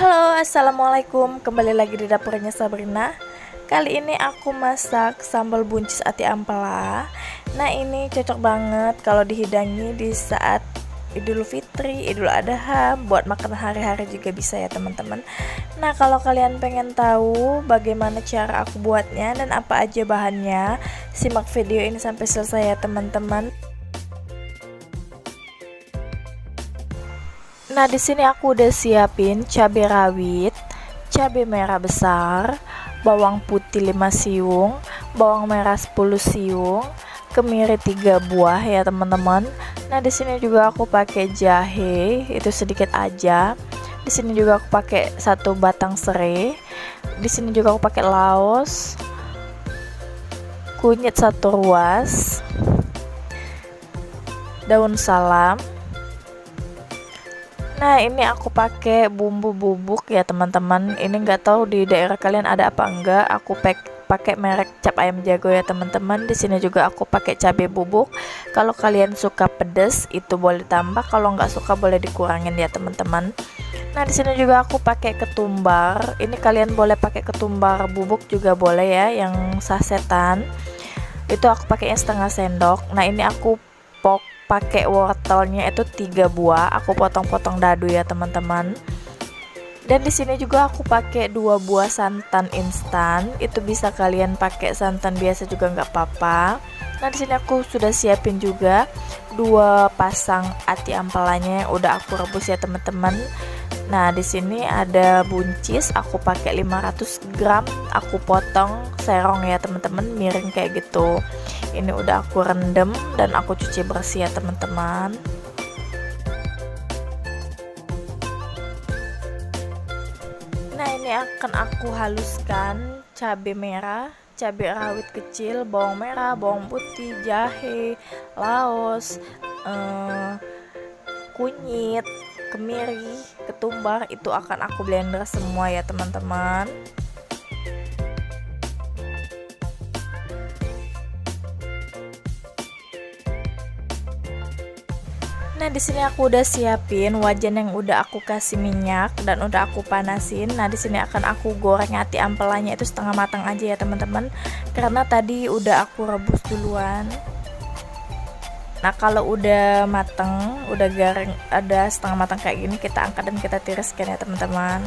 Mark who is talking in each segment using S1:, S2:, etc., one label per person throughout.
S1: Halo, assalamualaikum. Kembali lagi di dapurnya Sabrina. Kali ini aku masak sambal buncis ati ampela. Nah, ini cocok banget kalau dihidangi di saat Idul Fitri, Idul Adha, buat makan hari-hari juga bisa ya teman-teman. Nah, kalau kalian pengen tahu bagaimana cara aku buatnya dan apa aja bahannya, simak video ini sampai selesai ya teman-teman. Nah, di sini aku udah siapin cabai rawit, cabai merah besar, bawang putih 5 siung, bawang merah 10 siung, kemiri 3 buah ya teman-teman. Nah, di sini juga aku pakai jahe, itu sedikit aja. Di sini juga aku pakai 1 batang serai. Di sini juga aku pakai laos, kunyit 1 ruas, daun salam. Nah, ini aku pakai bumbu bubuk ya teman-teman. Ini nggak tahu di daerah kalian ada apa enggak. Aku pakai merek cap ayam jago ya teman-teman. Di sini juga aku pakai cabai bubuk. Kalau kalian suka pedas itu boleh tambah. Kalau nggak suka boleh dikurangin ya teman-teman. Nah, di sini juga aku pakai ketumbar. Ini kalian boleh pakai ketumbar bubuk juga boleh ya, yang sasetan. Itu aku pakainya setengah sendok. Nah, ini aku pakai wortelnya itu 3 buah, aku potong-potong dadu ya teman-teman. Dan di sini juga aku pakai 2 buah santan instan, itu bisa kalian pakai santan biasa juga nggak apa-apa. Nah, di sini aku sudah siapin juga 2 pasang ati ampelanya yang udah aku rebus ya teman-teman. Nah, di sini ada buncis, aku pakai 500 gram, aku potong serong ya teman-teman, miring kayak gitu. Ini udah aku rendam dan aku cuci bersih ya teman-teman. Nah, ini akan aku haluskan cabai merah, cabai rawit kecil, bawang merah, bawang putih, jahe, laos, kunyit, kemiri, ketumbar, itu akan aku blender semua ya teman-teman. Nah, di sini aku udah siapin wajan yang udah aku kasih minyak dan udah aku panasin. Nah, di sini akan aku goreng ati ampelanya itu setengah matang aja ya teman-teman, karena tadi udah aku rebus duluan. Nah, kalau udah mateng, udah garing, ada setengah matang kayak gini, kita angkat dan kita tiriskan ya teman-teman.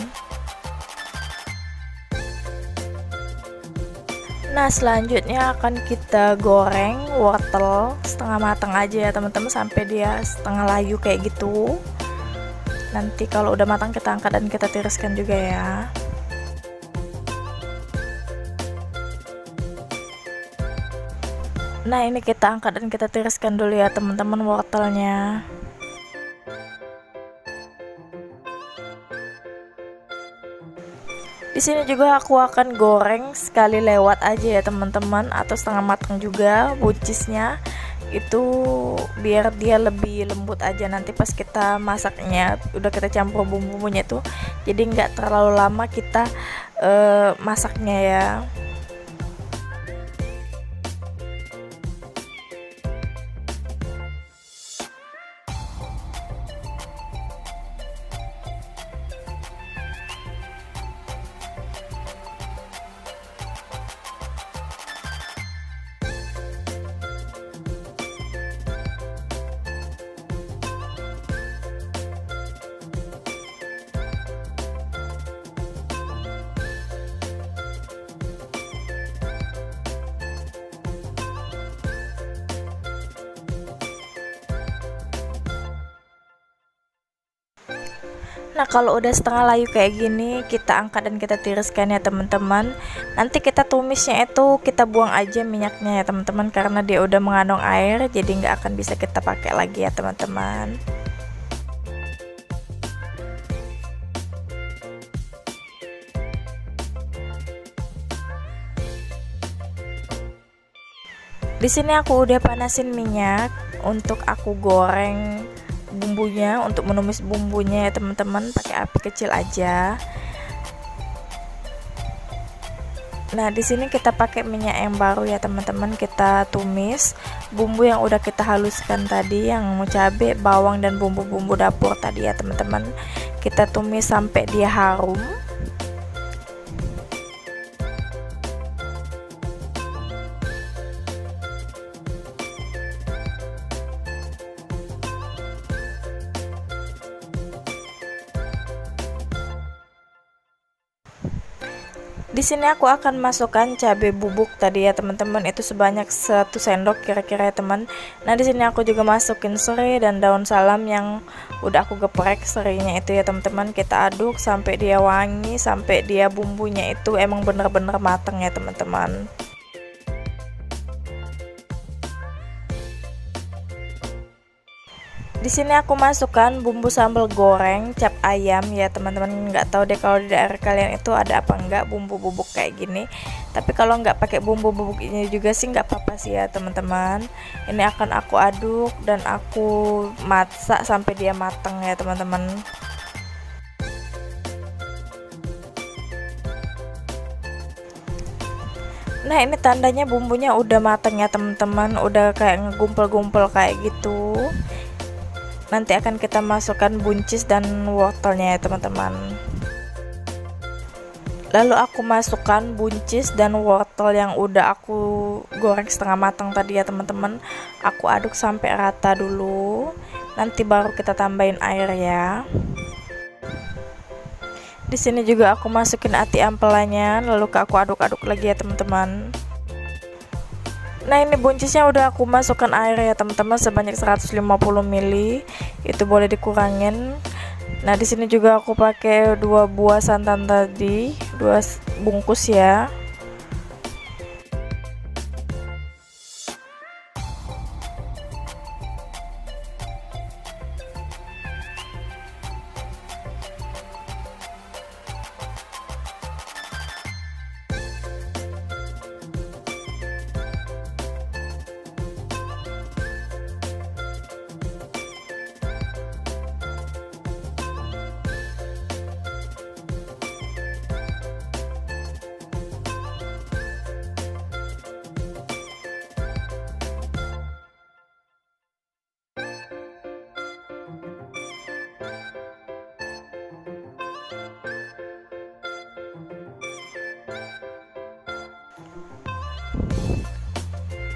S1: Nah, selanjutnya akan kita goreng wortel setengah matang aja ya teman-teman, sampai dia setengah layu kayak gitu. Nanti kalau udah matang kita angkat dan kita tiriskan juga ya. Nah, ini kita angkat dan kita tiriskan dulu ya teman-teman wortelnya. Di sini juga aku akan goreng sekali lewat aja ya teman-teman, atau setengah matang juga buncisnya. Itu biar dia lebih lembut aja, nanti pas kita masaknya udah kita campur bumbunya tuh, jadi nggak terlalu lama kita masaknya ya. Nah, kalau udah setengah layu kayak gini, kita angkat dan kita tiriskan ya teman-teman. Nanti kita tumisnya itu kita buang aja minyaknya ya teman-teman, karena dia udah mengandung air, jadi nggak akan bisa kita pakai lagi ya teman-teman. Di sini aku udah panasin minyak untuk aku goreng bumbunya, untuk menumis bumbunya ya teman-teman, pakai api kecil aja. Nah, di sini kita pakai minyak yang baru ya teman-teman, kita tumis bumbu yang udah kita haluskan tadi, yang cabai, bawang dan bumbu-bumbu dapur tadi ya teman-teman. Kita tumis sampai dia harum. Di sini aku akan masukkan cabai bubuk tadi ya teman-teman, itu sebanyak 1 sendok kira-kira ya teman. Nah di sini aku juga masukin serai dan daun salam yang udah aku geprek serainya itu ya teman-teman. Kita aduk sampai dia wangi, sampai dia bumbunya itu emang bener-bener matang ya teman-teman. Di sini aku masukkan bumbu sambal goreng cap ayam ya teman-teman. Nggak tahu deh kalau di daerah kalian itu ada apa enggak bumbu bubuk kayak gini. Tapi kalau nggak pakai bumbu bubuk ini juga sih nggak apa-apa sih ya teman-teman. Ini akan aku aduk dan aku masak sampai dia matang ya teman-teman. Nah ini tandanya bumbunya udah matang ya teman-teman, udah kayak ngegumpel-gumpel kayak gitu. Nanti akan kita masukkan buncis dan wortelnya ya teman-teman. Lalu aku masukkan buncis dan wortel yang udah aku goreng setengah matang tadi ya teman-teman. Aku aduk sampai rata dulu. Nanti baru kita tambahin air ya. Di sini juga aku masukin ati ampelanya, lalu aku aduk-aduk lagi ya teman-teman. Nah ini buncisnya udah aku masukkan air ya teman-teman sebanyak 150 ml. Itu boleh dikurangin. Nah di sini juga aku pakai 2 buah santan tadi, 2 bungkus ya.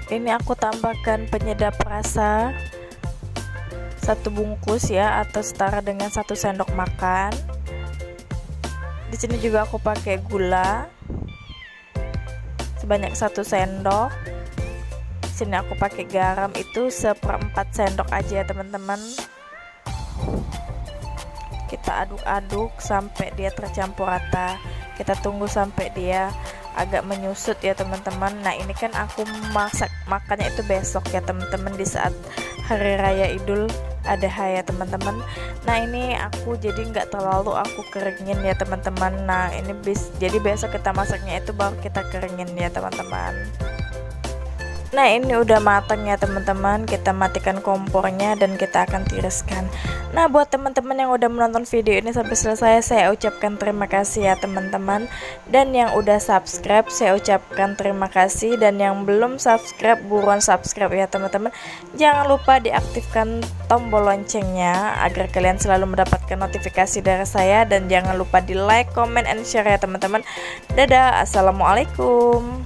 S1: Ini aku tambahkan penyedap rasa 1 bungkus ya, atau setara dengan 1 sendok makan. Di sini juga aku pakai gula sebanyak 1 sendok. Di sini aku pakai garam itu 1/4 sendok aja ya teman-teman. Kita aduk-aduk sampai dia tercampur rata. Kita tunggu sampai dia agak menyusut ya teman-teman. Nah ini kan aku makannya itu besok ya teman-teman, di saat hari raya Idul Adha ya teman-teman. Nah ini aku jadi nggak terlalu aku keringin ya teman-teman. Nah ini jadi besok kita masaknya itu baru kita keringin ya teman-teman. Nah ini udah matang ya teman-teman, kita matikan kompornya dan kita akan tiriskan. Nah buat teman-teman yang udah menonton video ini sampai selesai, saya ucapkan terima kasih ya teman-teman. Dan yang udah subscribe, saya ucapkan terima kasih. Dan yang belum subscribe, buruan subscribe ya teman-teman. Jangan lupa diaktifkan tombol loncengnya agar kalian selalu mendapatkan notifikasi dari saya. Dan jangan lupa di like, comment, and share ya teman-teman. Dadah, assalamualaikum.